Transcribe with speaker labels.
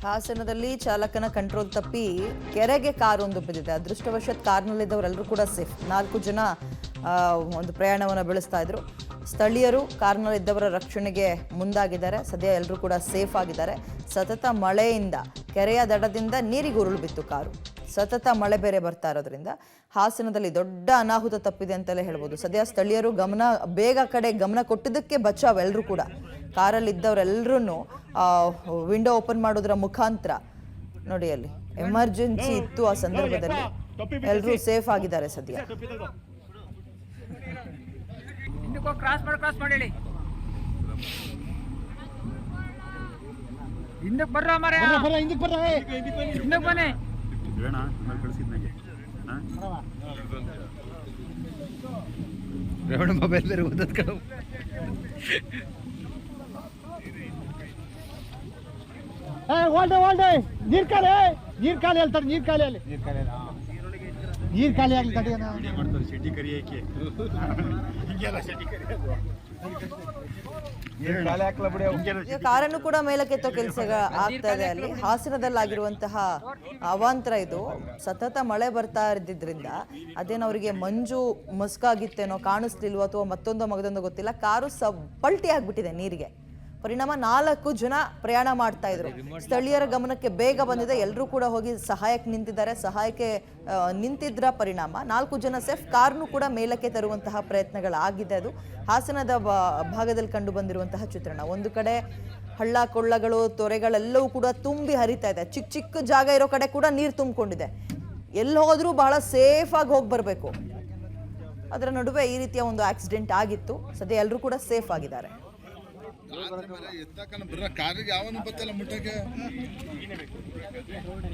Speaker 1: ಹಾಸನದಲ್ಲಿ ಚಾಲಕನ ಕಂಟ್ರೋಲ್ ತಪ್ಪಿ ಕೆರೆಗೆ ಕಾರೊಂದು ಬಿದ್ದಿದೆ. ಅದೃಷ್ಟವಶಾತ್ ಕಾರ್ನಲ್ಲಿದ್ದವರೆಲ್ಲರೂ ಕೂಡ ಸೇಫ್. 4 ಜನ ಒಂದು ಪ್ರಯಾಣವನ್ನು ಬೆಳೆಸ್ತಾ ಇದ್ರು. ಸ್ಥಳೀಯರು ಕಾರ್ನಲ್ಲಿದ್ದವರ ರಕ್ಷಣೆಗೆ ಮುಂದಾಗಿದ್ದಾರೆ. ಸದ್ಯ ಎಲ್ಲರೂ ಕೂಡ ಸೇಫ್ ಆಗಿದ್ದಾರೆ. ಸತತ ಮಳೆಯಿಂದ ಕೆರೆಯ ದಡದಿಂದ ನೀರಿಗೆ ಉರುಳು ಬಿತ್ತು ಕಾರು. ಸತತ ಮಳೆ ಬೇರೆ ಬರ್ತಾ ಇರೋದ್ರಿಂದ ಹಾಸನದಲ್ಲಿ ದೊಡ್ಡ ಅನಾಹುತ ತಪ್ಪಿದೆ ಅಂತಲೇ ಹೇಳ್ಬೋದು. ಸದ್ಯ ಸ್ಥಳೀಯರು ಬೇಗ ಗಮನ ಕೊಟ್ಟಿದ್ದಕ್ಕೆ ಬಚಾವ್. ಎಲ್ಲರೂ ಕೂಡ ಕಾರಲ್ಲಿ ಇದ್ದವರೆಲ್ಲರೂ ವಿಂಡೋ ಓಪನ್ ಮಾಡೋದ್ರ ಮುಖಾಂತರ ನೋಡಿ, ಅಲ್ಲಿ ಎಮರ್ಜೆನ್ಸಿ ಇತ್ತು. ಆ ಸಂದರ್ಭದಲ್ಲಿ ಎಲ್ಲರೂ ಸೇಫ್ ಆಗಿದ್ದಾರೆ ಸದ್ಯ.
Speaker 2: ಮೊಬೈಲ್ ಬೇರೆ ಓದದ್ ಕಣ. ನೀರ್ ಖಾಲಿ ಹೇಳ್ತಾರೆ. ನೀರ್ ಖಾಲಿ ಆಗ್ಲಿ
Speaker 1: ಕಾರನ್ನು ಕೂಡ ಮೇಲಕ್ಕೆತ್ತೋ ಕೆಲಸ ಆಗ್ತಾ ಇದೆ. ಅಲ್ಲಿ ಹಾಸನದಲ್ಲಾಗಿರುವಂತಹ ಅವಾಂತರ ಇದು. ಸತತ ಮಳೆ ಬರ್ತಾ ಇದ್ದಿದ್ರಿಂದ ಅದೇನೋ ಅವರಿಗೆ ಮಂಜು ಮಸ್ಕಾಗಿತ್ತೇನೋ, ಕಾಣಿಸ್ಲಿಲ್ವೋ ಅಥವಾ ಮತ್ತೊಂದೋ ಗೊತ್ತಿಲ್ಲ. ಕಾರು ಪಲ್ಟಿ ಆಗ್ಬಿಟ್ಟಿದೆ ನೀರಿಗೆ. ಪರಿಣಾಮ 4 ಜನ ಪ್ರಯಾಣ ಮಾಡ್ತಾ ಇದ್ರು. ಸ್ಥಳೀಯರ ಗಮನಕ್ಕೆ ಬೇಗ ಬಂದಿದೆ. ಎಲ್ಲರೂ ಕೂಡ ಹೋಗಿ ಸಹಾಯಕ್ಕೆ ನಿಂತಿದ್ದಾರೆ. ಸಹಾಯಕ್ಕೆ ನಿಂತಿದ್ರ ಪರಿಣಾಮ 4 ಜನ ಸೇಫ್. ಕಾರ್ನು ಕೂಡ ಮೇಲಕ್ಕೆ ತರುವಂತಹ ಪ್ರಯತ್ನಗಳಾಗಿದೆ. ಅದು ಹಾಸನದ ಭಾಗದಲ್ಲಿ ಕಂಡು ಬಂದಿರುವಂತಹ ಚಿತ್ರಣ. ಒಂದು ಕಡೆ ಹಳ್ಳ ಕೊಳ್ಳಗಳು, ತೊರೆಗಳೆಲ್ಲವೂ ಕೂಡ ತುಂಬಿ ಹರಿತಾ ಇದೆ. ಚಿಕ್ಕ ಜಾಗ ಇರೋ ಕಡೆ ಕೂಡ ನೀರು ತುಂಬಿಕೊಂಡಿದೆ. ಎಲ್ಲಿ ಹೋದ್ರೂ ಬಹಳ ಸೇಫ್ ಆಗಿ ಹೋಗಿ ಬರಬೇಕು. ಅದರ ನಡುವೆ ಈ ರೀತಿಯ ಒಂದು ಆಕ್ಸಿಡೆಂಟ್ ಆಗಿತ್ತು. ಸದ್ಯ ಎಲ್ಲರೂ ಕೂಡ ಸೇಫ್ ಆಗಿದ್ದಾರೆ.
Speaker 3: ಕಾರಿಗೆ ಯಾವನು ಬತ್ತಲ್ಲ ಮುಟ್ಟಕ್ಕೆ